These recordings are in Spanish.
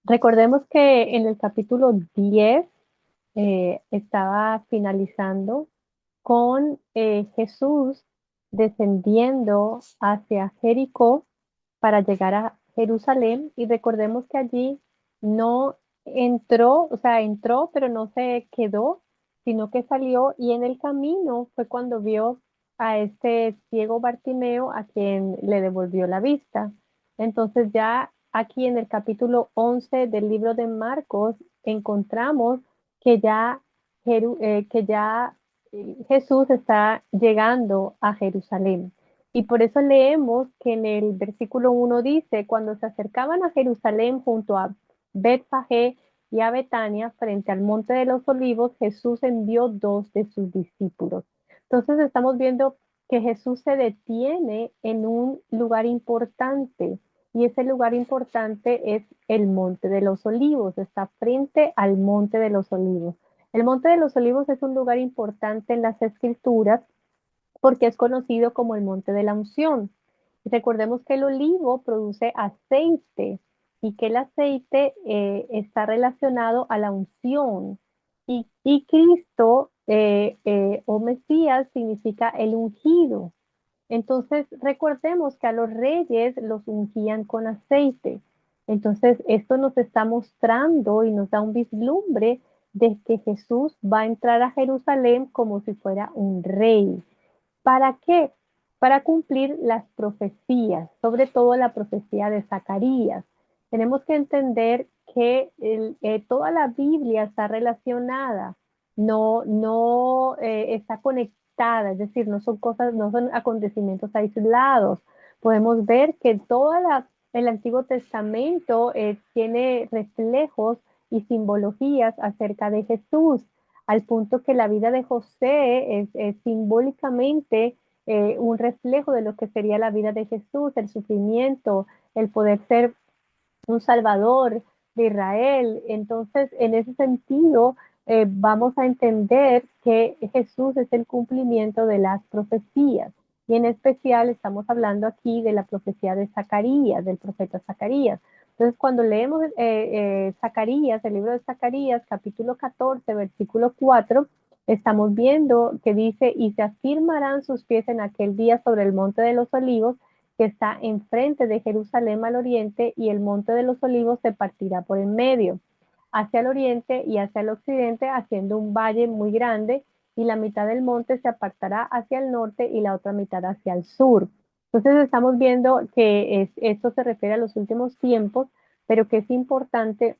Recordemos que en el capítulo 10 estaba finalizando con Jesús descendiendo hacia Jericó para llegar a Jerusalén y recordemos que allí no entró, o sea, entró, pero no se quedó, sino que salió y en el camino fue cuando vio a este ciego Bartimeo a quien le devolvió la vista. Entonces ya aquí en el capítulo 11 del libro de Marcos encontramos que ya, Jesús está llegando a Jerusalén. Y por eso leemos que en el versículo 1 dice, cuando se acercaban a Jerusalén junto a Betfagé y a Betania, frente al monte de los olivos, Jesús envió dos de sus discípulos. Entonces estamos viendo que Jesús se detiene en un lugar importante y ese lugar importante es el monte de los olivos, está frente al monte de los olivos. El monte de los olivos es un lugar importante en las escrituras porque es conocido como el monte de la unción. Recordemos que el olivo produce aceite y que el aceite está relacionado a la unción. Y Cristo o Mesías significa el ungido. Entonces, recordemos que a los reyes los ungían con aceite. Entonces, esto nos está mostrando y nos da un vislumbre de que Jesús va a entrar a Jerusalén como si fuera un rey. ¿Para qué? Para cumplir las profecías, sobre todo la profecía de Zacarías. Tenemos que entender que toda la Biblia está relacionada, no está conectada, es decir, no son cosas, no son acontecimientos aislados. Podemos ver que el Antiguo Testamento tiene reflejos y simbologías acerca de Jesús al punto que la vida de José es simbólicamente un reflejo de lo que sería la vida de Jesús, el sufrimiento, el poder ser un salvador de Israel. Entonces, en ese sentido, vamos a entender que Jesús es el cumplimiento de las profecías. Y en especial estamos hablando aquí de la profecía de Zacarías, del profeta Zacarías. Entonces, cuando leemos Zacarías, el libro de Zacarías, capítulo 14, versículo 4, estamos viendo que dice, y se afirmarán sus pies en aquel día sobre el monte de los olivos, que está enfrente de Jerusalén al oriente, y el monte de los olivos se partirá por en medio, hacia el oriente y hacia el occidente, haciendo un valle muy grande, y la mitad del monte se apartará hacia el norte y la otra mitad hacia el sur. Entonces estamos viendo que esto se refiere a los últimos tiempos, pero que es importante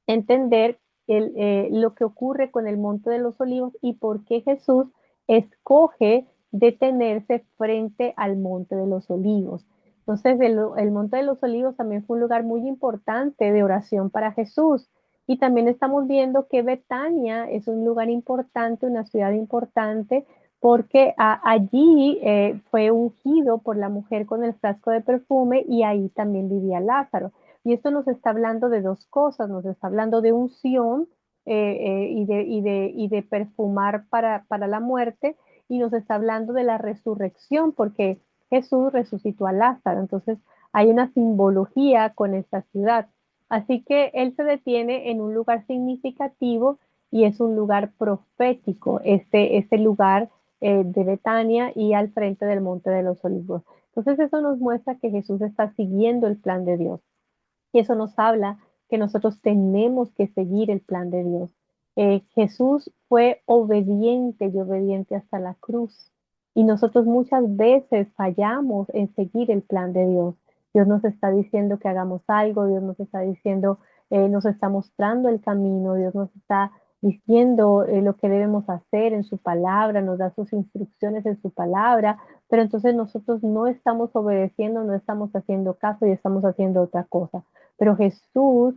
entender lo que ocurre con el Monte de los Olivos y por qué Jesús escoge detenerse frente al Monte de los Olivos. Entonces, el Monte de los Olivos también fue un lugar muy importante de oración para Jesús. Y también estamos viendo que Betania es un lugar importante, una ciudad importante, porque allí fue ungido por la mujer con el frasco de perfume y ahí también vivía Lázaro. Y esto nos está hablando de dos cosas, nos está hablando de unción y de perfumar para la muerte, y nos está hablando de la resurrección, porque Jesús resucitó a Lázaro. Entonces hay una simbología con esta ciudad. Así que él se detiene en un lugar significativo y es un lugar profético, este lugar de Betania y al frente del Monte de los Olivos. Entonces eso nos muestra que Jesús está siguiendo el plan de Dios. Y eso nos habla que nosotros tenemos que seguir el plan de Dios. Jesús fue obediente y obediente hasta la cruz. Y nosotros muchas veces fallamos en seguir el plan de Dios. Dios nos está diciendo que hagamos algo, Dios nos está diciendo, nos está mostrando el camino, Dios nos está diciendo lo que debemos hacer en su palabra, nos da sus instrucciones en su palabra, pero entonces nosotros no estamos obedeciendo, no estamos haciendo caso y estamos haciendo otra cosa. Pero Jesús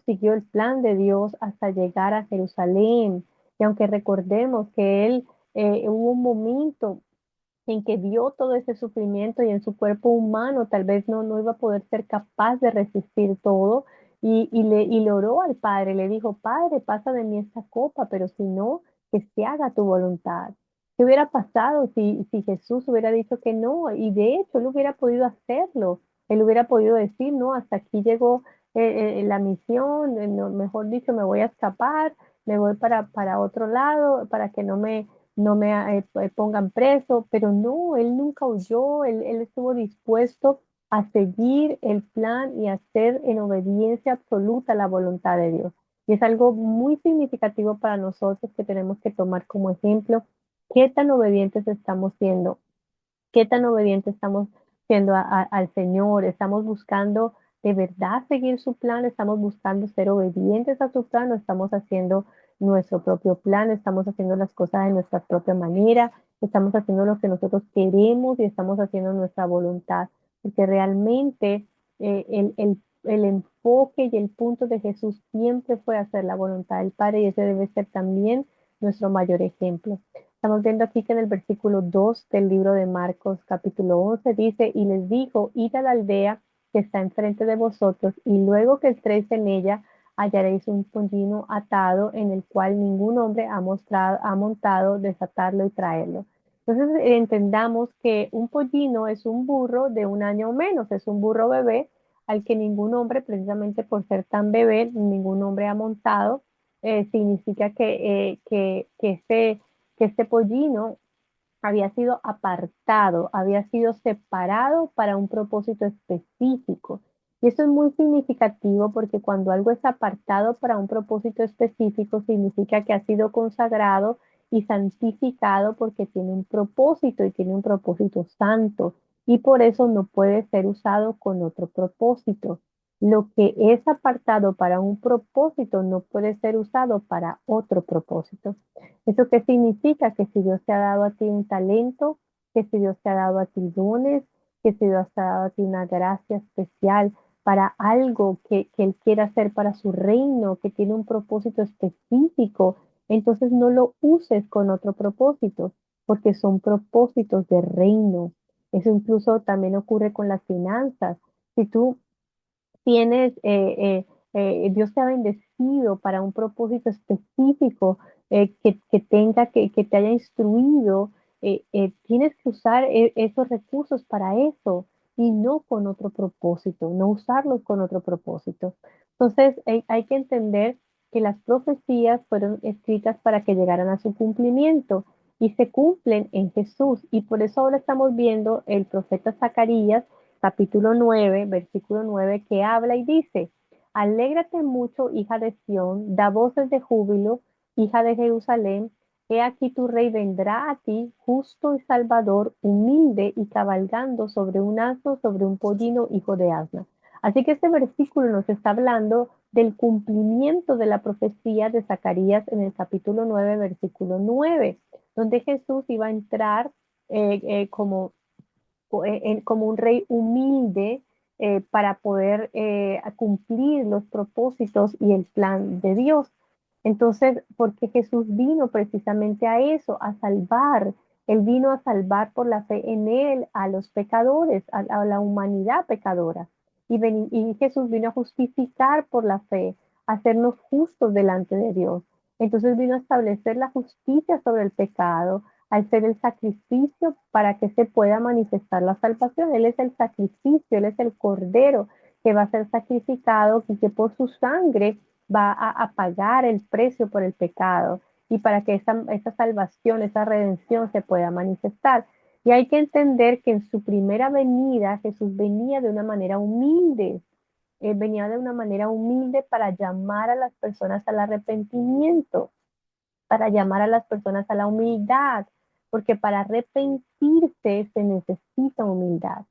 siguió el plan de Dios hasta llegar a Jerusalén. Y aunque recordemos que él hubo un momento en que vio todo ese sufrimiento y en su cuerpo humano tal vez no iba a poder ser capaz de resistir todo y le oró al Padre, le dijo, Padre, pasa de mí esta copa, pero si no, que se haga tu voluntad. ¿Qué hubiera pasado si Jesús hubiera dicho que no? Y de hecho, él hubiera podido hacerlo. Él hubiera podido decir, no, hasta aquí llegó la misión, mejor dicho, me voy a escapar, me voy para otro lado, para que no me pongan preso, pero no, él nunca huyó, él estuvo dispuesto a seguir el plan y a hacer en obediencia absoluta la voluntad de Dios. Y es algo muy significativo para nosotros que tenemos que tomar como ejemplo qué tan obedientes estamos siendo, qué tan obedientes estamos siendo al Señor, estamos buscando de verdad seguir su plan, estamos buscando ser obedientes a su plan, o estamos haciendo nuestro propio plan, estamos haciendo las cosas de nuestra propia manera, estamos haciendo lo que nosotros queremos y estamos haciendo nuestra voluntad, porque realmente el enfoque y el punto de Jesús siempre fue hacer la voluntad del Padre y ese debe ser también nuestro mayor ejemplo. Estamos viendo aquí que en el versículo 2 del libro de Marcos, capítulo 11, dice, y les dijo, id a la aldea que está enfrente de vosotros, y luego que entréis en ella, hallaréis un pollino atado en el cual ningún hombre ha montado, desatarlo y traerlo. Entonces entendamos que un pollino es un burro de 1 año o menos, es un burro bebé al que ningún hombre, precisamente por ser tan bebé, ningún hombre ha montado, significa que este pollino había sido apartado, había sido separado para un propósito específico. Y eso es muy significativo porque cuando algo es apartado para un propósito específico, significa que ha sido consagrado y santificado porque tiene un propósito y tiene un propósito santo. Y por eso no puede ser usado con otro propósito. Lo que es apartado para un propósito no puede ser usado para otro propósito. ¿Eso qué significa? Que si Dios te ha dado a ti un talento, que si Dios te ha dado a ti dones, que si Dios te ha dado a ti una gracia especial para algo que Él quiere hacer para su reino, que tiene un propósito específico, entonces no lo uses con otro propósito, porque son propósitos de reino. Eso incluso también ocurre con las finanzas. Si tú tienes, Dios te ha bendecido para un propósito específico, que te haya instruido, tienes que usar esos recursos para eso y no con otro propósito, no usarlos con otro propósito. Entonces, hay que entender que las profecías fueron escritas para que llegaran a su cumplimiento y se cumplen en Jesús. Y por eso ahora estamos viendo el profeta Zacarías capítulo 9, versículo 9, que habla y dice, alégrate mucho, hija de Sión, da voces de júbilo, hija de Jerusalén, he aquí tu rey vendrá a ti, justo y salvador, humilde y cabalgando sobre un asno, sobre un pollino, hijo de asna. Así que este versículo nos está hablando del cumplimiento de la profecía de Zacarías en el capítulo 9, versículo 9, donde Jesús iba a entrar como un rey humilde para poder cumplir los propósitos y el plan de Dios. Entonces, porque Jesús vino precisamente a eso, a salvar. Él vino a salvar por la fe en Él a los pecadores, a la humanidad pecadora. Y Jesús vino a justificar por la fe, a hacernos justos delante de Dios. Entonces vino a establecer la justicia sobre el pecado, al ser el sacrificio para que se pueda manifestar la salvación. Él es el sacrificio, Él es el cordero que va a ser sacrificado y que por su sangre va a pagar el precio por el pecado y para que esa salvación, esa redención se pueda manifestar. Y hay que entender que en su primera venida Jesús venía de una manera humilde, venía de una manera humilde para llamar a las personas al arrepentimiento, para llamar a las personas a la humildad, porque para arrepentirse se necesita humildad.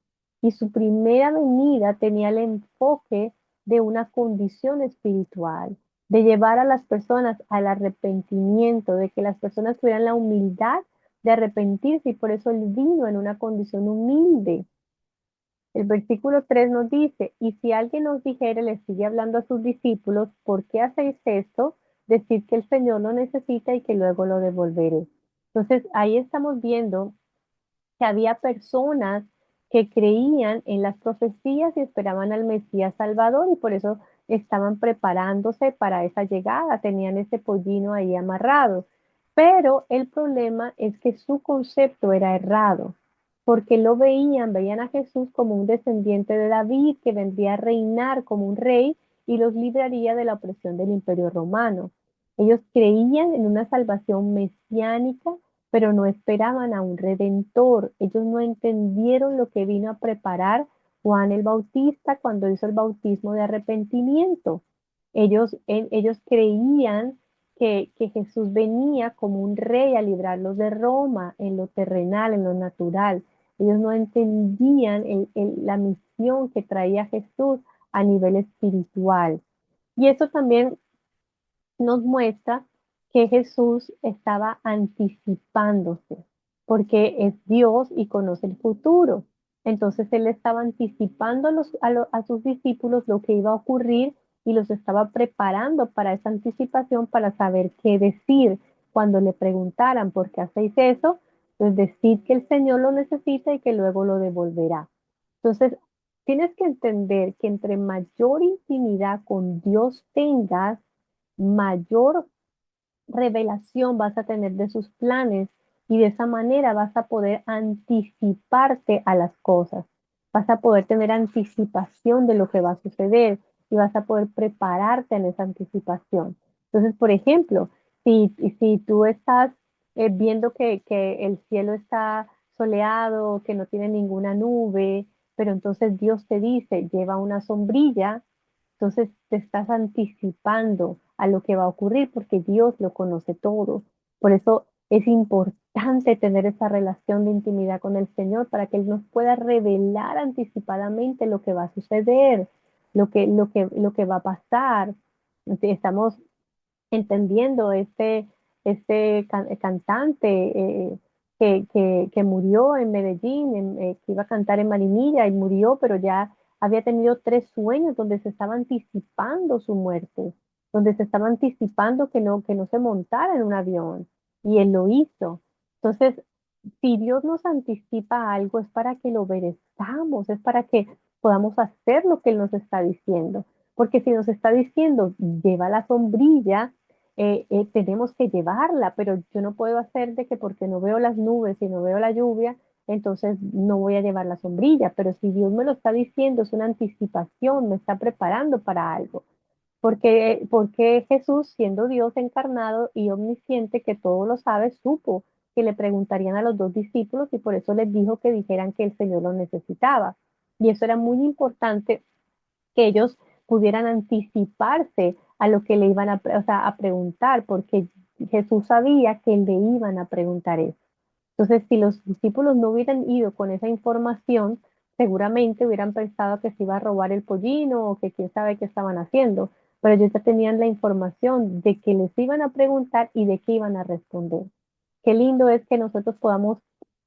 Y su primera venida tenía el enfoque de una condición espiritual, de llevar a las personas al arrepentimiento, de que las personas tuvieran la humildad de arrepentirse y por eso él vino en una condición humilde. El versículo 3 nos dice, y si alguien os dijere, le sigue hablando a sus discípulos, ¿por qué hacéis esto? Decid que el Señor lo necesita y que luego lo devolveré. Entonces, ahí estamos viendo que había personas que creían en las profecías y esperaban al Mesías Salvador y por eso estaban preparándose para esa llegada, tenían ese pollino ahí amarrado. Pero el problema es que su concepto era errado, porque veían a Jesús como un descendiente de David que vendría a reinar como un rey y los libraría de la opresión del Imperio Romano. Ellos creían en una salvación mesiánica, pero no esperaban a un redentor. Ellos no entendieron lo que vino a preparar Juan el Bautista cuando hizo el bautismo de arrepentimiento. Ellos creían que Jesús venía como un rey a librarlos de Roma en lo terrenal, en lo natural. Ellos no entendían la misión que traía Jesús a nivel espiritual. Y eso también nos muestra que Jesús estaba anticipándose, porque es Dios y conoce el futuro. Entonces él estaba anticipando a sus discípulos lo que iba a ocurrir y los estaba preparando para esa anticipación, para saber qué decir cuando le preguntaran por qué hacéis eso, pues decir que el Señor lo necesita y que luego lo devolverá. Entonces, tienes que entender que entre mayor intimidad con Dios tengas, mayor revelación vas a tener de sus planes y de esa manera vas a poder anticiparte a las cosas. Vas a poder tener anticipación de lo que va a suceder y vas a poder prepararte en esa anticipación. Entonces, por ejemplo, si tú estás viendo que el cielo está soleado, que no tiene ninguna nube, pero entonces Dios te dice, lleva una sombrilla, entonces te estás anticipando a lo que va a ocurrir porque Dios lo conoce todo. Por eso es importante tener esa relación de intimidad con el Señor para que Él nos pueda revelar anticipadamente lo que va a suceder, lo que va a pasar. Entonces, estamos entendiendo cantante que murió en Medellín, que iba a cantar en Marinilla y murió, pero ya había tenido 3 sueños donde se estaba anticipando su muerte, donde se estaba anticipando que no se montara en un avión y él lo hizo. Entonces, si Dios nos anticipa algo es para que lo obedezcamos, es para que podamos hacer lo que Él nos está diciendo. Porque si nos está diciendo, lleva la sombrilla, tenemos que llevarla, pero yo no puedo hacer de que porque no veo las nubes y no veo la lluvia, entonces no voy a llevar la sombrilla. Pero si Dios me lo está diciendo, es una anticipación, me está preparando para algo. Porque Jesús, siendo Dios encarnado y omnisciente, que todo lo sabe, supo que le preguntarían a los dos discípulos y por eso les dijo que dijeran que el Señor lo necesitaba. Y eso era muy importante que ellos pudieran anticiparse a lo que le iban o sea, a preguntar, porque Jesús sabía que le iban a preguntar eso. Entonces, si los discípulos no hubieran ido con esa información, seguramente hubieran pensado que se iba a robar el pollino o que quién sabe qué estaban haciendo, pero ellos ya tenían la información de que les iban a preguntar y de qué iban a responder. Qué lindo es que nosotros podamos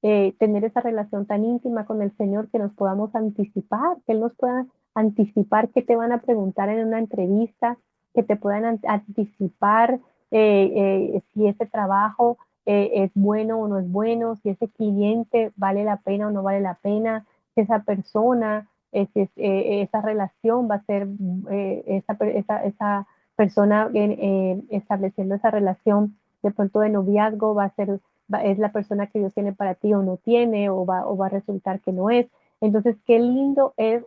tener esa relación tan íntima con el Señor, que nos podamos anticipar, que Él nos pueda anticipar qué te van a preguntar en una entrevista, que te puedan anticipar si ese trabajo es bueno o no es bueno, si ese cliente vale la pena o no vale la pena, si esa persona, esa relación va a ser, esa persona estableciendo esa relación de pronto de noviazgo va a ser, es la persona que Dios tiene para ti o no tiene, o va a resultar que no es. Entonces, qué lindo es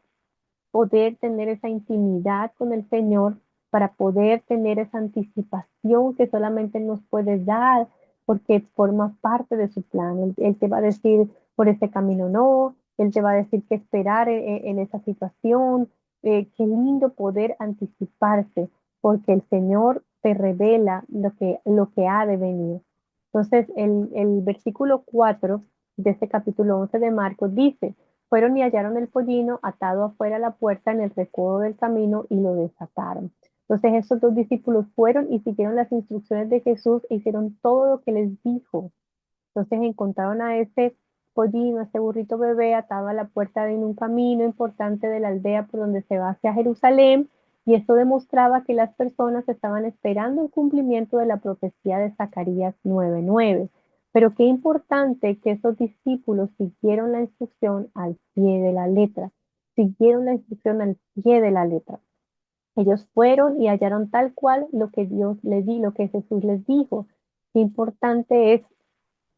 poder tener esa intimidad con el Señor, para poder tener esa anticipación que solamente nos puede dar, porque forma parte de su plan. Él te va a decir por este camino no, Él te va a decir qué esperar en esa situación. Qué lindo poder anticiparse, porque el Señor te revela lo que ha de venir. Entonces, el versículo 4 de este capítulo 11 de Marcos dice, fueron y hallaron el pollino atado afuera a la puerta en el recodo del camino y lo desataron. Entonces estos dos discípulos fueron y siguieron las instrucciones de Jesús e hicieron todo lo que les dijo. Entonces encontraron a ese pollino, a ese burrito bebé atado a la puerta en un camino importante de la aldea por donde se va hacia Jerusalén, y esto demostraba que las personas estaban esperando el cumplimiento de la profecía de Zacarías 9:9. Pero qué importante que esos discípulos siguieron la instrucción al pie de la letra, siguieron la instrucción al pie de la letra. Ellos fueron y hallaron tal cual lo que Dios les di, lo que Jesús les dijo. Qué importante es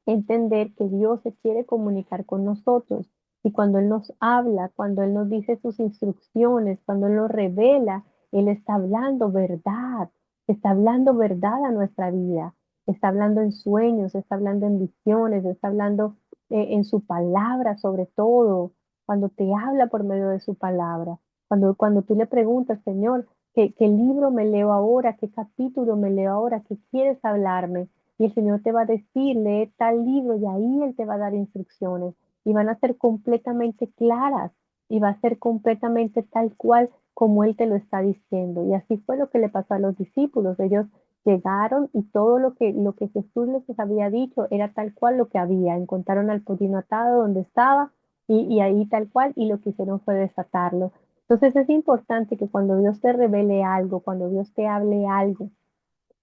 entender que Dios se quiere comunicar con nosotros, y cuando Él nos habla, cuando Él nos dice sus instrucciones, cuando Él nos revela, Él está hablando verdad, está hablando verdad a nuestra vida, está hablando en sueños, está hablando en visiones, está hablando en su palabra sobre todo, cuando te habla por medio de su palabra. Cuando tú le preguntas, Señor, ¿qué libro me leo ahora? ¿Qué capítulo me leo ahora? ¿Qué quieres hablarme? Y el Señor te va a decir, lee tal libro y ahí Él te va a dar instrucciones y van a ser completamente claras y va a ser completamente tal cual como Él te lo está diciendo. Y así fue lo que le pasó a los discípulos. Ellos llegaron y todo lo que Jesús les había dicho era tal cual lo que había. Encontraron al pollino atado donde estaba y ahí tal cual y lo que hicieron fue desatarlo. Entonces es importante que cuando Dios te revele algo, cuando Dios te hable algo,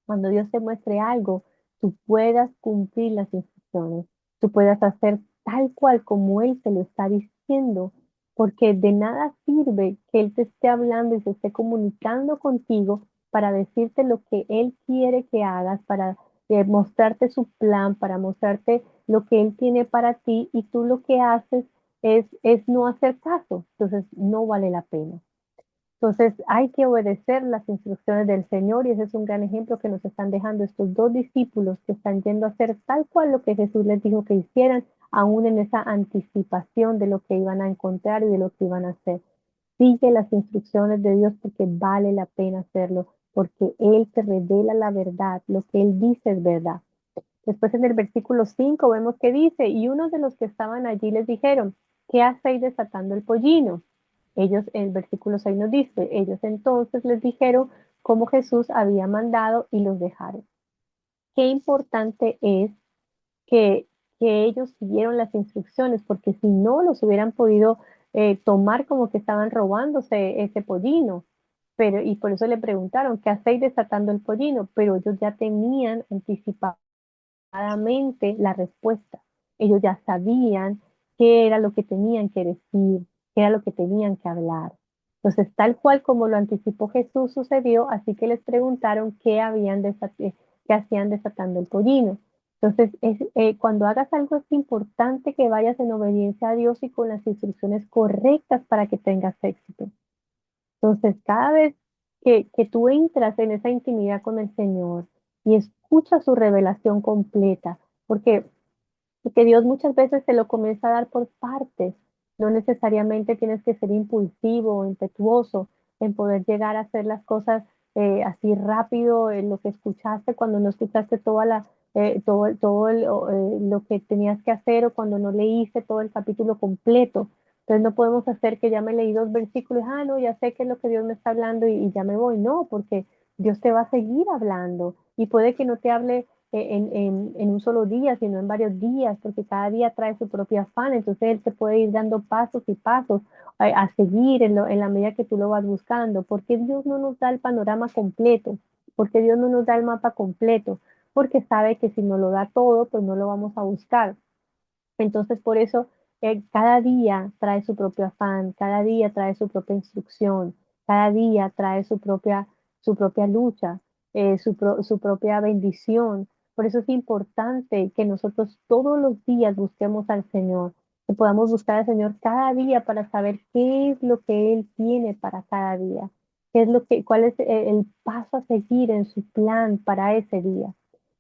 cuando Dios te muestre algo, tú puedas cumplir las instrucciones, tú puedas hacer tal cual como Él te lo está diciendo, porque de nada sirve que Él te esté hablando y se esté comunicando contigo para decirte lo que Él quiere que hagas, para mostrarte su plan, para mostrarte lo que Él tiene para ti y tú lo que haces es no hacer caso. Entonces no vale la pena. Entonces hay que obedecer las instrucciones del Señor y ese es un gran ejemplo que nos están dejando estos dos discípulos que están yendo a hacer tal cual lo que Jesús les dijo que hicieran, aún en esa anticipación de lo que iban a encontrar y de lo que iban a hacer. Sigue las instrucciones de Dios porque vale la pena hacerlo, porque Él te revela la verdad, lo que Él dice es verdad. Después en el versículo 5 vemos que dice, y unos de los que estaban allí les dijeron, ¿qué hacéis desatando el pollino? Ellos, en el versículo 6 nos dice, ellos entonces les dijeron cómo Jesús había mandado y los dejaron. Qué importante es que, que ellos siguieron las instrucciones, porque si no los hubieran podido tomar como que estaban robándose ese pollino. Pero, y por eso le preguntaron, ¿qué hacéis desatando el pollino? Pero ellos ya tenían anticipado la respuesta. Ellos ya sabían qué era lo que tenían que decir, qué era lo que tenían que hablar. Entonces, tal cual como lo anticipó Jesús sucedió, así que les preguntaron qué hacían desatando el pollino. Entonces, cuando hagas algo es importante que vayas en obediencia a Dios y con las instrucciones correctas para que tengas éxito. Entonces, cada vez que tú entras en esa intimidad con el Señor y escuchas su revelación completa, porque, porque Dios muchas veces te lo comienza a dar por partes, no necesariamente tienes que ser impulsivo o impetuoso en poder llegar a hacer las cosas así rápido, en lo que escuchaste cuando no escuchaste lo que tenías que hacer o cuando no leíste todo el capítulo completo. Entonces no podemos hacer que ya me leí dos versículos, no, ya sé qué es lo que Dios me está hablando y ya me voy. No, porque Dios te va a seguir hablando y puede que no te hable en un solo día, sino en varios días, porque cada día trae su propio afán. Entonces Él te puede ir dando pasos y pasos a seguir en la medida que tú lo vas buscando. Porque Dios no nos da el panorama completo, porque Dios no nos da el mapa completo, porque sabe que si nos lo da todo, pues no lo vamos a buscar. Entonces, por eso, cada día trae su propio afán, cada día trae su propia instrucción, cada día trae su propia lucha, su propia bendición. Por eso es importante que nosotros todos los días busquemos al Señor, que podamos buscar al Señor cada día para saber qué es lo que Él tiene para cada día, cuál es el paso a seguir en su plan para ese día.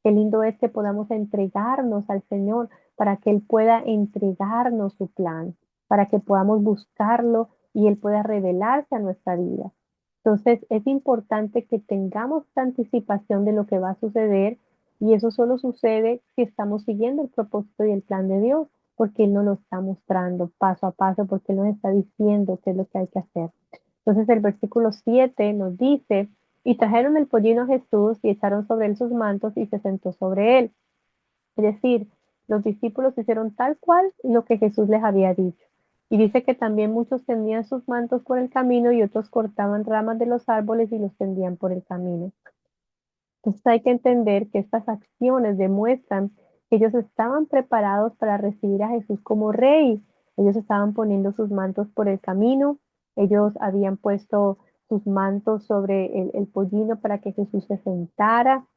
Qué lindo es que podamos entregarnos al Señor para que Él pueda entregarnos su plan, para que podamos buscarlo y Él pueda revelarse a nuestra vida. Entonces, es importante que tengamos esta anticipación de lo que va a suceder y eso solo sucede si estamos siguiendo el propósito y el plan de Dios, porque Él nos lo está mostrando paso a paso, porque Él nos está diciendo qué es lo que hay que hacer. Entonces, el versículo 7 nos dice, y trajeron el pollino a Jesús y echaron sobre él sus mantos y se sentó sobre él. Es decir, los discípulos hicieron tal cual lo que Jesús les había dicho. Y dice que también muchos tendían sus mantos por el camino y otros cortaban ramas de los árboles y los tendían por el camino. Entonces hay que entender que estas acciones demuestran que ellos estaban preparados para recibir a Jesús como rey. Ellos estaban poniendo sus mantos por el camino, ellos habían puesto sus mantos sobre el pollino para que Jesús se sentara.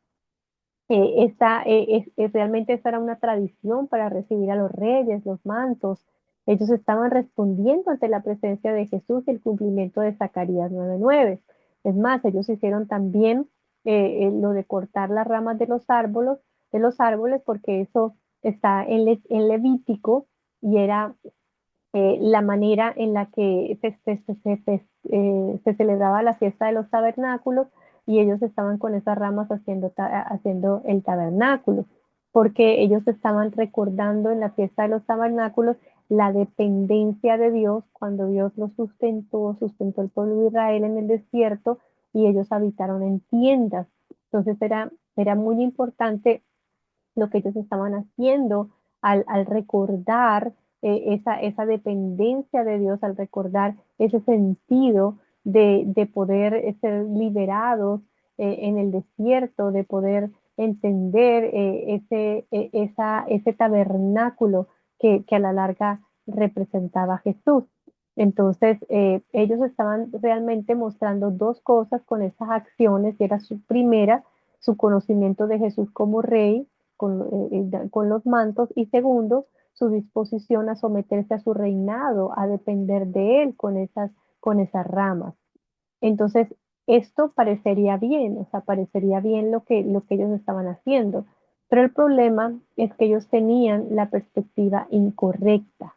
Realmente esta era una tradición para recibir a los reyes, los mantos. Ellos estaban respondiendo ante la presencia de Jesús y el cumplimiento de Zacarías 9:9. Es más, ellos hicieron también lo de cortar las ramas de los árboles, porque eso está en Levítico y era la manera en la que se celebraba la fiesta de los tabernáculos y ellos estaban con esas ramas haciendo el tabernáculo, porque ellos estaban recordando en la fiesta de los tabernáculos la dependencia de Dios cuando Dios los sustentó el pueblo de Israel en el desierto y ellos habitaron en tiendas. Entonces era muy importante lo que ellos estaban haciendo al recordar esa dependencia de Dios, al recordar ese sentido de poder ser liberados en el desierto, de poder entender ese tabernáculo que a la larga representaba a Jesús. Entonces, ellos estaban realmente mostrando dos cosas con esas acciones, y era su primera, su conocimiento de Jesús como rey, con los mantos, y segundo, su disposición a someterse a su reinado, a depender de él con esas ramas. Entonces, esto parecería bien, o sea, parecería bien lo que ellos estaban haciendo, pero el problema es que ellos tenían la perspectiva incorrecta.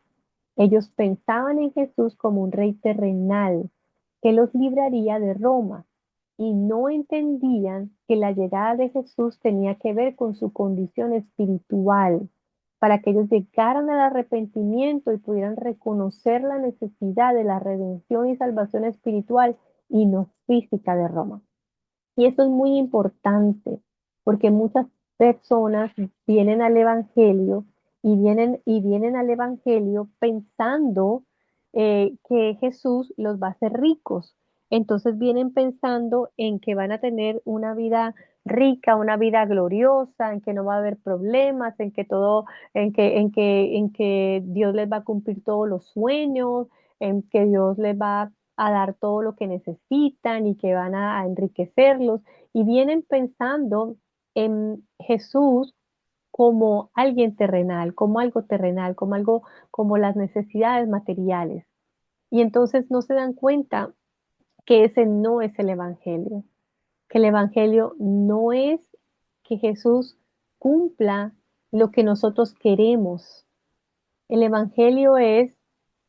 Ellos pensaban en Jesús como un rey terrenal que los libraría de Roma y no entendían que la llegada de Jesús tenía que ver con su condición espiritual, para que ellos llegaran al arrepentimiento y pudieran reconocer la necesidad de la redención y salvación espiritual y no física de Roma. Y esto es muy importante porque muchas personas vienen al Evangelio y vienen al Evangelio pensando que Jesús los va a hacer ricos. Entonces vienen pensando en que van a tener una vida rica, una vida gloriosa, en que no va a haber problemas, en que todo, en que Dios les va a cumplir todos los sueños, en que Dios les va a dar todo lo que necesitan y que van a enriquecerlos. Y vienen pensando en Jesús como alguien terrenal, como algo terrenal, como algo, como las necesidades materiales. Y entonces no se dan cuenta que ese no es el Evangelio, que el Evangelio no es que Jesús cumpla lo que nosotros queremos. El Evangelio es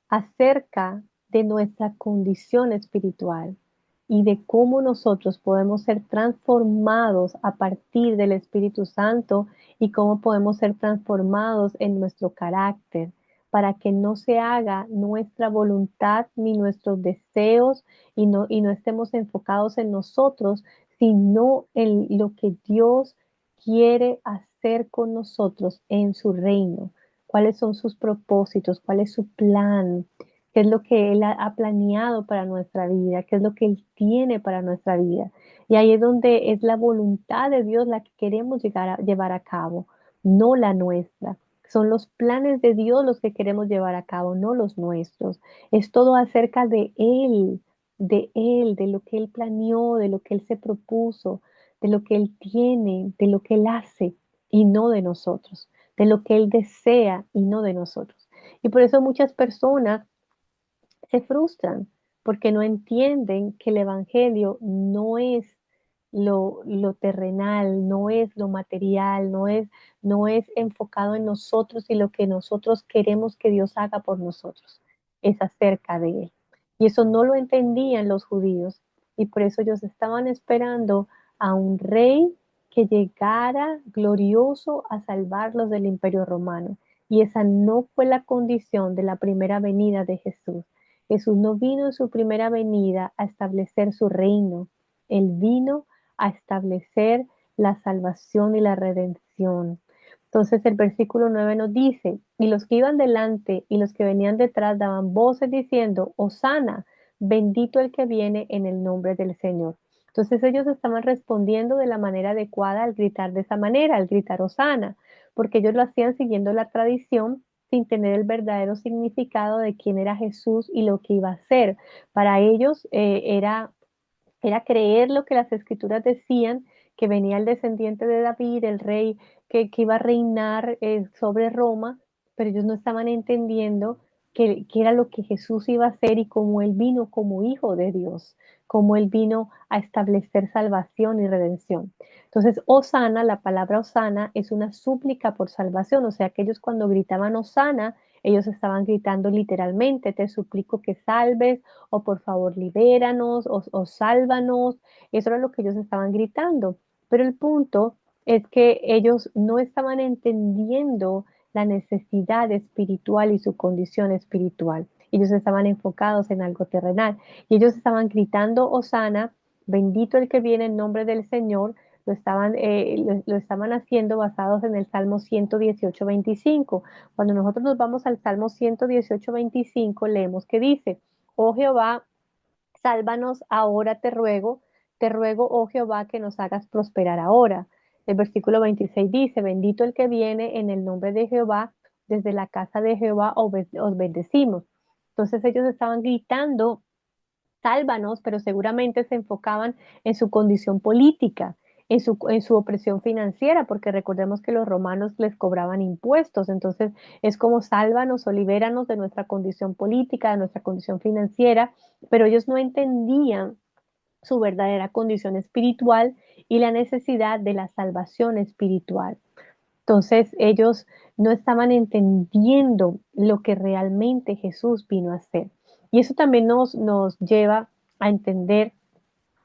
acerca de nuestra condición espiritual y de cómo nosotros podemos ser transformados a partir del Espíritu Santo y cómo podemos ser transformados en nuestro carácter para que no se haga nuestra voluntad ni nuestros deseos y no estemos enfocados en nosotros, sino en lo que Dios quiere hacer con nosotros en su reino, cuáles son sus propósitos, cuál es su plan, qué es lo que Él ha planeado para nuestra vida, qué es lo que Él tiene para nuestra vida. Y ahí es donde es la voluntad de Dios la que queremos llevar a cabo, no la nuestra. Son los planes de Dios los que queremos llevar a cabo, no los nuestros. Es todo acerca de lo que Él planeó, de lo que Él se propuso, de lo que Él tiene, de lo que Él hace y no de nosotros, de lo que Él desea y no de nosotros. Y por eso muchas personas se frustran porque no entienden que el Evangelio no es lo terrenal, no es lo material, no es enfocado en nosotros y lo que nosotros queremos que Dios haga por nosotros, es acerca de Él. Y eso no lo entendían los judíos y por eso ellos estaban esperando a un rey que llegara glorioso a salvarlos del imperio romano. Y esa no fue la condición de la primera venida de Jesús. Jesús no vino en su primera venida a establecer su reino. Él vino a establecer la salvación y la redención. Entonces el versículo 9 nos dice, y los que iban delante y los que venían detrás daban voces diciendo, Hosana, bendito el que viene en el nombre del Señor. Entonces ellos estaban respondiendo de la manera adecuada al gritar de esa manera, al gritar Hosana, porque ellos lo hacían siguiendo la tradición sin tener el verdadero significado de quién era Jesús y lo que iba a hacer. Para ellos era creer lo que las escrituras decían, que venía el descendiente de David, el rey que iba a reinar sobre Roma, pero ellos no estaban entendiendo que era lo que Jesús iba a hacer y cómo él vino como hijo de Dios, cómo Él vino a establecer salvación y redención. Entonces, Hosana, la palabra Hosana es una súplica por salvación, o sea que ellos cuando gritaban Hosana, ellos estaban gritando literalmente, te suplico que salves, o por favor libéranos, o sálvanos. Eso era lo que ellos estaban gritando. Pero el punto es que ellos no estaban entendiendo la necesidad espiritual y su condición espiritual. Ellos estaban enfocados en algo terrenal y ellos estaban gritando, Hosana, bendito el que viene en nombre del Señor. Lo estaban haciendo basados en el Salmo 118, 25. Cuando nosotros nos vamos al Salmo 118, 25, leemos que dice, oh Jehová, sálvanos ahora, te ruego, oh Jehová, que nos hagas prosperar ahora. El versículo 26 dice, bendito el que viene en el nombre de Jehová, desde la casa de Jehová os bendecimos. Entonces ellos estaban gritando, sálvanos, pero seguramente se enfocaban en su condición política, en su opresión financiera, porque recordemos que los romanos les cobraban impuestos, entonces es como sálvanos o libéranos de nuestra condición política, de nuestra condición financiera, pero ellos no entendían su verdadera condición espiritual y la necesidad de la salvación espiritual. Entonces ellos no estaban entendiendo lo que realmente Jesús vino a hacer. Y eso también nos lleva a entender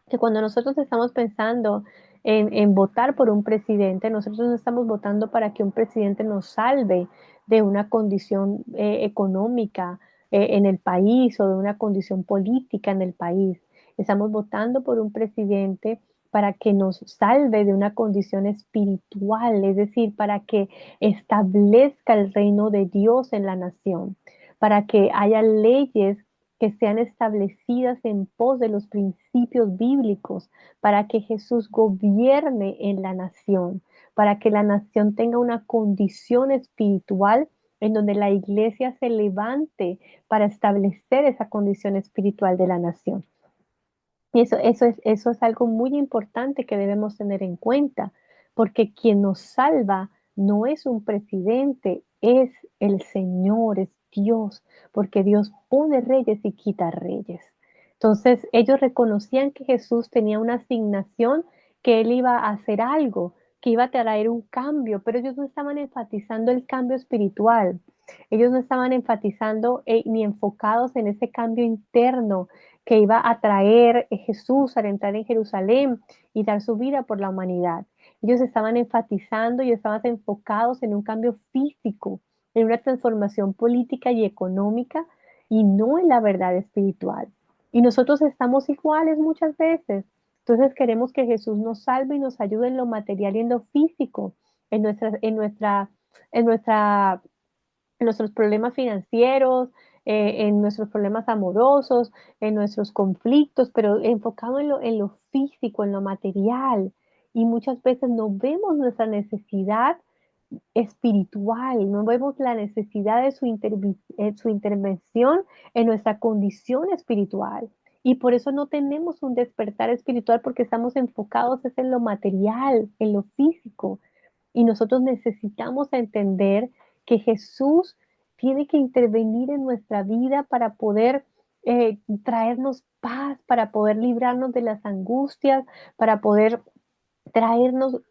que cuando nosotros estamos pensando en votar por un presidente, nosotros no estamos votando para que un presidente nos salve de una condición económica en el país o de una condición política en el país. Estamos votando por un presidente para que nos salve de una condición espiritual, es decir, para que establezca el reino de Dios en la nación, para que haya leyes que sean establecidas en pos de los principios bíblicos, para que Jesús gobierne en la nación, para que la nación tenga una condición espiritual en donde la iglesia se levante para establecer esa condición espiritual de la nación. Y eso es algo muy importante que debemos tener en cuenta, porque quien nos salva no es un presidente, es el Señor, es Dios, porque Dios pone reyes y quita reyes. Entonces, ellos reconocían que Jesús tenía una asignación, que él iba a hacer algo, que iba a traer un cambio, pero ellos no estaban enfatizando el cambio espiritual. Ellos no estaban enfatizando ni enfocados en ese cambio interno que iba a traer Jesús al entrar en Jerusalén y dar su vida por la humanidad. Ellos estaban enfatizando y estaban enfocados en un cambio físico, en una transformación política y económica y no en la verdad espiritual. Y nosotros estamos iguales muchas veces. Entonces queremos que Jesús nos salve y nos ayude en lo material y en lo físico, en nuestra, en nuestra, en nuestra en nuestros problemas financieros, en nuestros problemas amorosos, en nuestros conflictos, pero enfocado en lo físico, en lo material. Y muchas veces no vemos nuestra necesidad espiritual, no vemos la necesidad de su intervención en nuestra condición espiritual. Y por eso no tenemos un despertar espiritual porque estamos enfocados es en lo material, en lo físico. Y nosotros necesitamos entender que Jesús tiene que intervenir en nuestra vida para poder traernos paz, para poder librarnos de las angustias, para poder traernos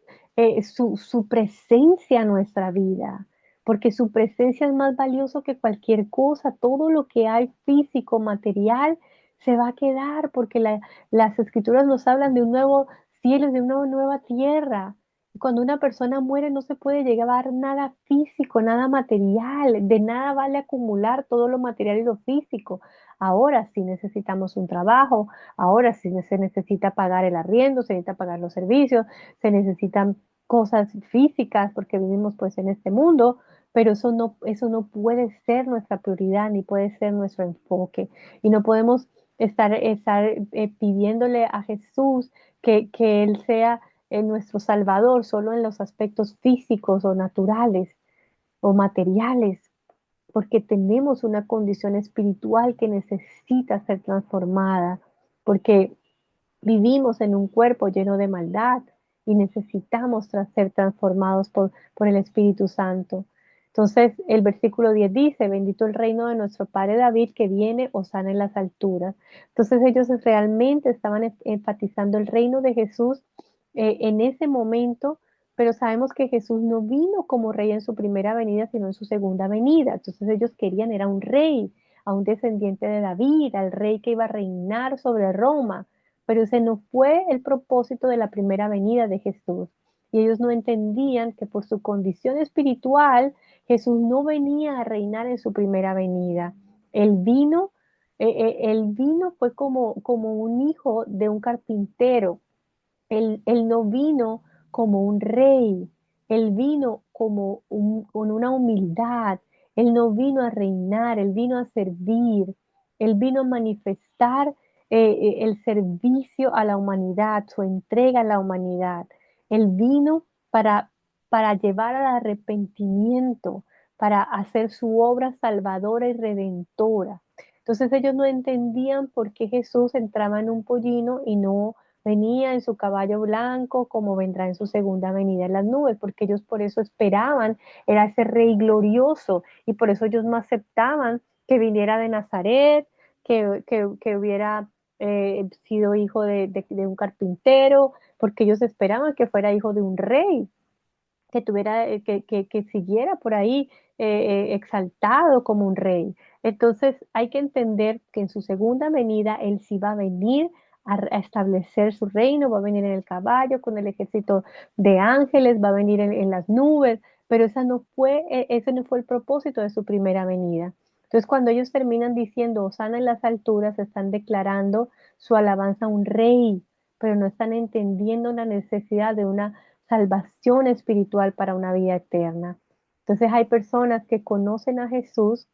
su presencia a nuestra vida, porque su presencia es más valioso que cualquier cosa. Todo lo que hay físico, material, se va a quedar, porque las escrituras nos hablan de un nuevo cielo, de una nueva tierra. Cuando una persona muere no se puede llevar nada físico, nada material, de nada vale acumular todo lo material y lo físico. Ahora sí necesitamos un trabajo, ahora sí se necesita pagar el arriendo, se necesita pagar los servicios, se necesitan cosas físicas porque vivimos pues en este mundo, pero eso no puede ser nuestra prioridad ni puede ser nuestro enfoque. Y no podemos estar pidiéndole a Jesús que Él sea nuestro Salvador solo en los aspectos físicos o naturales o materiales, porque tenemos una condición espiritual que necesita ser transformada, porque vivimos en un cuerpo lleno de maldad y necesitamos ser transformados por el Espíritu Santo. Entonces, el versículo 10 dice, bendito el reino de nuestro padre David que viene, hosana en las alturas. Entonces, ellos realmente estaban enfatizando el reino de Jesús en ese momento, pero sabemos que Jesús no vino como rey en su primera venida, sino en su segunda venida. Entonces, ellos querían, era un rey, a un descendiente de David, al rey que iba a reinar sobre Roma, pero ese no fue el propósito de la primera venida de Jesús. Y ellos no entendían que por su condición espiritual, Jesús no venía a reinar en su primera venida. Él vino, él vino fue como un hijo de un carpintero. Él no vino como un rey, él vino con una humildad, él no vino a reinar, él vino a servir, él vino a manifestar el servicio a la humanidad, su entrega a la humanidad. Él vino para, para llevar al arrepentimiento, para hacer su obra salvadora y redentora. Entonces ellos no entendían por qué Jesús entraba en un pollino y no venía en su caballo blanco, como vendrá en su segunda venida en las nubes, porque ellos por eso esperaban, era ese rey glorioso, y por eso ellos no aceptaban que viniera de Nazaret, que hubiera sido hijo de un carpintero, porque ellos esperaban que fuera hijo de un rey, que tuviera, que siguiera por ahí exaltado como un rey. Entonces hay que entender que en su segunda venida Él sí va a venir a establecer su reino, va a venir en el caballo, con el ejército de ángeles, va a venir en las nubes, pero ese no fue el propósito de su primera venida. Entonces cuando ellos terminan diciendo Hosana en las alturas, están declarando su alabanza a un rey, pero no están entendiendo la necesidad de una salvación espiritual para una vida eterna. Entonces hay personas que conocen a Jesús,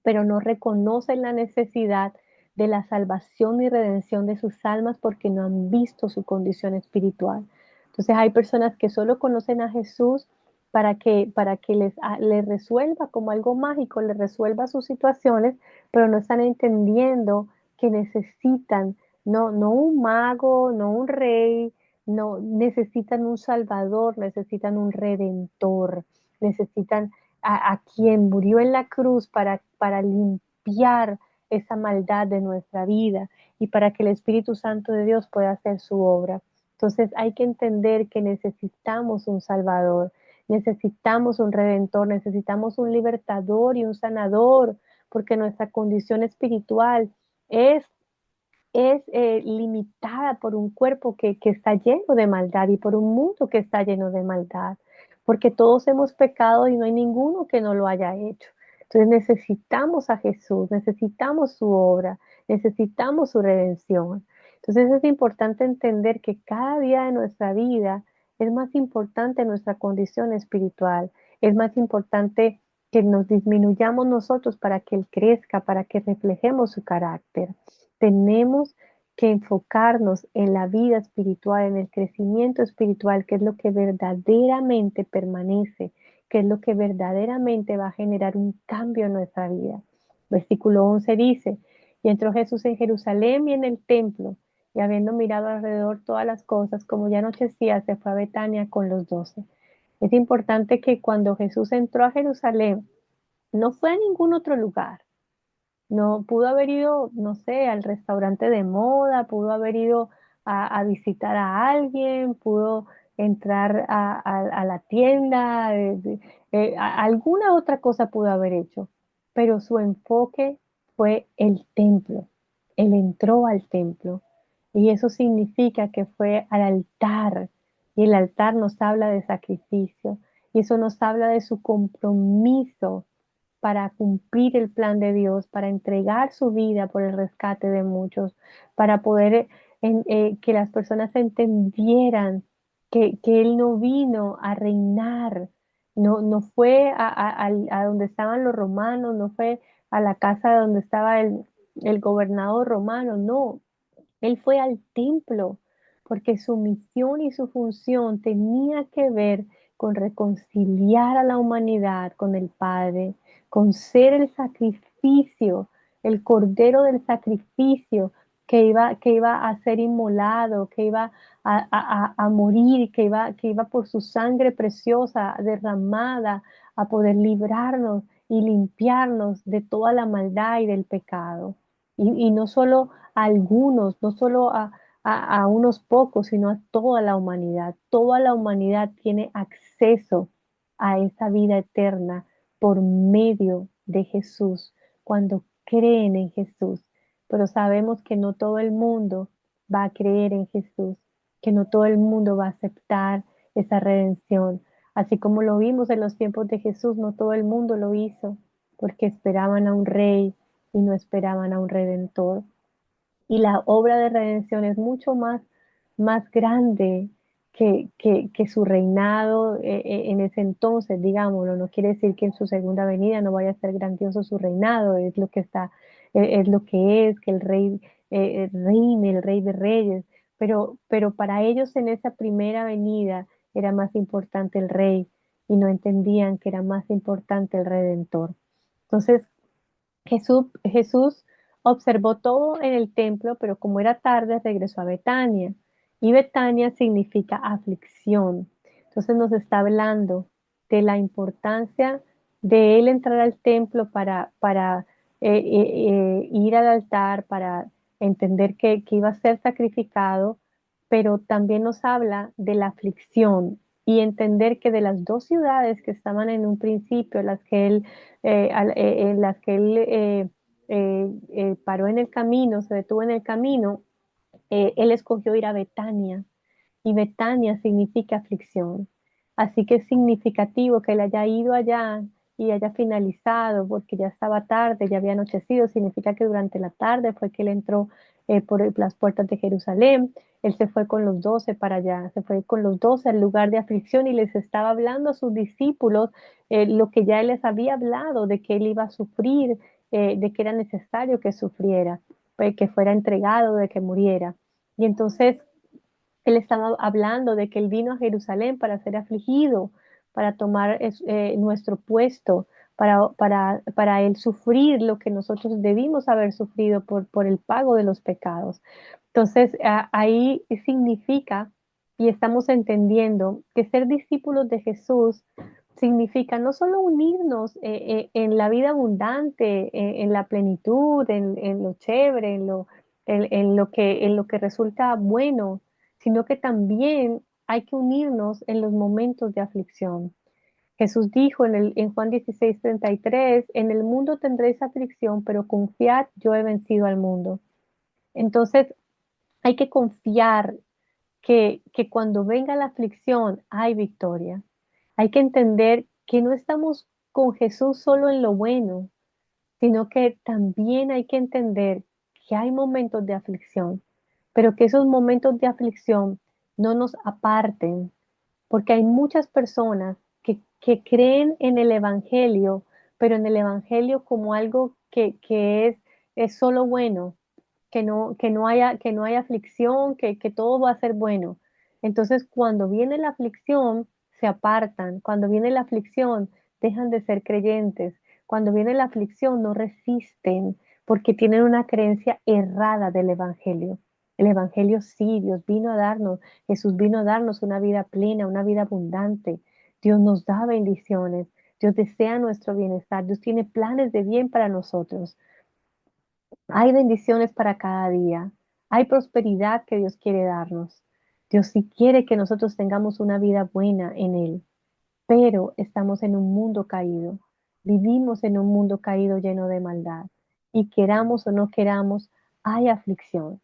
pero no reconocen la necesidad de la salvación y redención de sus almas porque no han visto su condición espiritual. Entonces hay personas que solo conocen a Jesús para que les resuelva como algo mágico, les resuelva sus situaciones, pero no están entendiendo que necesitan no un mago, no un rey, no necesitan un salvador, necesitan un redentor, necesitan a quien murió en la cruz para limpiar esa maldad de nuestra vida y para que el Espíritu Santo de Dios pueda hacer su obra. Entonces hay que entender que necesitamos un Salvador, necesitamos un Redentor, necesitamos un libertador y un sanador, porque nuestra condición espiritual es limitada por un cuerpo que está lleno de maldad y por un mundo que está lleno de maldad, porque todos hemos pecado y no hay ninguno que no lo haya hecho. Entonces necesitamos a Jesús, necesitamos su obra, necesitamos su redención. Entonces es importante entender que cada día de nuestra vida es más importante nuestra condición espiritual, es más importante que nos disminuyamos nosotros para que Él crezca, para que reflejemos su carácter. Tenemos que enfocarnos en la vida espiritual, en el crecimiento espiritual, que es lo que verdaderamente permanece, que es lo que verdaderamente va a generar un cambio en nuestra vida. Versículo 11 dice, y entró Jesús en Jerusalén y en el templo, y habiendo mirado alrededor todas las cosas, como ya anochecía, se fue a Betania con los 12. Es importante que cuando Jesús entró a Jerusalén, no fue a ningún otro lugar. No, pudo haber ido, no sé, al restaurante de moda, pudo haber ido a visitar a alguien, pudo entrar a la tienda, alguna otra cosa pudo haber hecho, pero su enfoque fue el templo. Él entró al templo y eso significa que fue al altar y el altar nos habla de sacrificio y eso nos habla de su compromiso para cumplir el plan de Dios, para entregar su vida por el rescate de muchos, para poder que las personas entendieran que Él no vino a reinar, no fue a donde estaban los romanos, no fue a la casa donde estaba el gobernador romano, no, Él fue al templo porque su misión y su función tenía que ver con reconciliar a la humanidad con el Padre, con ser el sacrificio, el cordero del sacrificio que iba a ser inmolado, que iba a morir, que iba por su sangre preciosa derramada a poder librarnos y limpiarnos de toda la maldad y del pecado. Y no solo a algunos, no solo a unos pocos, sino a toda la humanidad. Toda la humanidad tiene acceso a esa vida eterna por medio de Jesús, cuando creen en Jesús. Pero sabemos que no todo el mundo va a creer en Jesús, que no todo el mundo va a aceptar esa redención. Así como lo vimos en los tiempos de Jesús, no todo el mundo lo hizo, porque esperaban a un rey y no esperaban a un redentor. Y la obra de redención es mucho más grande que su reinado en ese entonces, digámoslo. No quiere decir que en su segunda venida no vaya a ser grandioso su reinado, es lo que está, es lo que es, que el rey reine, el rey de reyes. Pero para ellos en esa primera venida era más importante el rey y no entendían que era más importante el redentor. Entonces, Jesús observó todo en el templo, pero como era tarde, regresó a Betania. Y Betania significa aflicción. Entonces nos está hablando de la importancia de él entrar al templo para ir al altar, para entender que iba a ser sacrificado, pero también nos habla de la aflicción y entender que de las dos ciudades que estaban en un principio, en las que él paró en el camino, se detuvo en el camino, él escogió ir a Betania y Betania significa aflicción. Así que es significativo que él haya ido allá y haya finalizado, porque ya estaba tarde, ya había anochecido, significa que durante la tarde fue que él entró las puertas de Jerusalén, él se fue con los 12 para allá, se fue con los 12 al lugar de aflicción y les estaba hablando a sus discípulos lo que ya él les había hablado, de que él iba a sufrir, de que era necesario que sufriera, que fuera entregado, de que muriera. Y entonces él estaba hablando de que él vino a Jerusalén para ser afligido, para tomar nuestro puesto, para él sufrir lo que nosotros debimos haber sufrido por el pago de los pecados. Entonces, ahí significa, y estamos entendiendo, que ser discípulos de Jesús significa no solo unirnos en la vida abundante, en la plenitud, en lo chévere, en lo que resulta bueno, sino que también hay que unirnos en los momentos de aflicción. Jesús dijo en Juan 16:33, en el mundo tendréis aflicción, pero confiad, yo he vencido al mundo. Entonces, hay que confiar que cuando venga la aflicción hay victoria. Hay que entender que no estamos con Jesús solo en lo bueno, sino que también hay que entender que hay momentos de aflicción, pero que esos momentos de aflicción no nos aparten, porque hay muchas personas que creen en el Evangelio, pero en el Evangelio como algo que es solo bueno, que no haya aflicción, que todo va a ser bueno. Entonces, cuando viene la aflicción, se apartan. Cuando viene la aflicción, dejan de ser creyentes. Cuando viene la aflicción, no resisten porque tienen una creencia errada del Evangelio. El Evangelio sí, Jesús vino a darnos una vida plena, una vida abundante. Dios nos da bendiciones. Dios desea nuestro bienestar. Dios tiene planes de bien para nosotros. Hay bendiciones para cada día. Hay prosperidad que Dios quiere darnos. Dios sí quiere que nosotros tengamos una vida buena en Él, pero estamos en un mundo caído. Vivimos en un mundo caído lleno de maldad. Y queramos o no queramos, hay aflicción.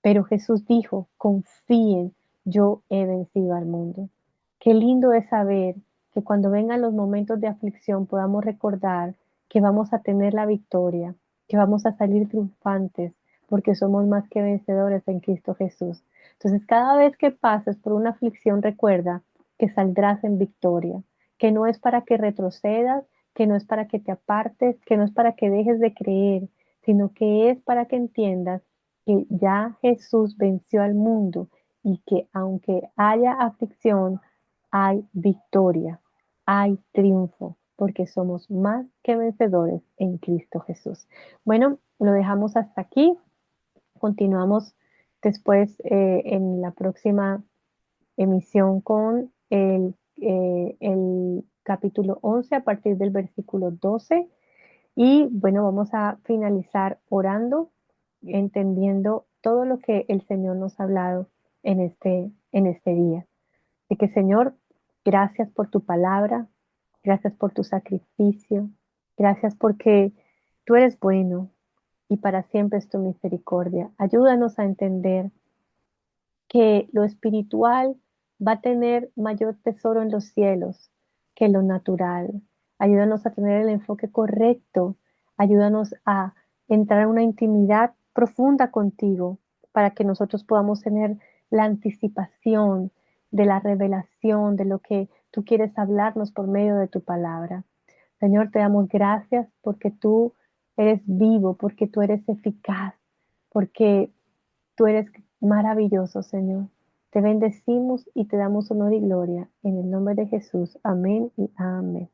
Pero Jesús dijo, confíen, yo he vencido al mundo. Qué lindo es saber que cuando vengan los momentos de aflicción podamos recordar que vamos a tener la victoria, que vamos a salir triunfantes, porque somos más que vencedores en Cristo Jesús. Entonces, cada vez que pases por una aflicción, recuerda que saldrás en victoria, que no es para que retrocedas, que no es para que te apartes, que no es para que dejes de creer, sino que es para que entiendas que ya Jesús venció al mundo y que aunque haya aflicción, hay victoria, hay triunfo, porque somos más que vencedores en Cristo Jesús. Bueno, lo dejamos hasta aquí. Continuamos después en la próxima emisión con el capítulo 11 a partir del versículo 12. Y bueno, vamos a finalizar orando, entendiendo todo lo que el Señor nos ha hablado en este día. Así que Señor, gracias por tu palabra, gracias por tu sacrificio, gracias porque tú eres bueno y para siempre es tu misericordia. Ayúdanos a entender que lo espiritual va a tener mayor tesoro en los cielos que lo natural. Ayúdanos a tener el enfoque correcto. Ayúdanos a entrar en una intimidad profunda contigo para que nosotros podamos tener la anticipación de la revelación de lo que tú quieres hablarnos por medio de tu palabra. Señor, te damos gracias porque tú eres vivo, porque tú eres eficaz, porque tú eres maravilloso, Señor. Te bendecimos y te damos honor y gloria. En el nombre de Jesús. Amén y amén.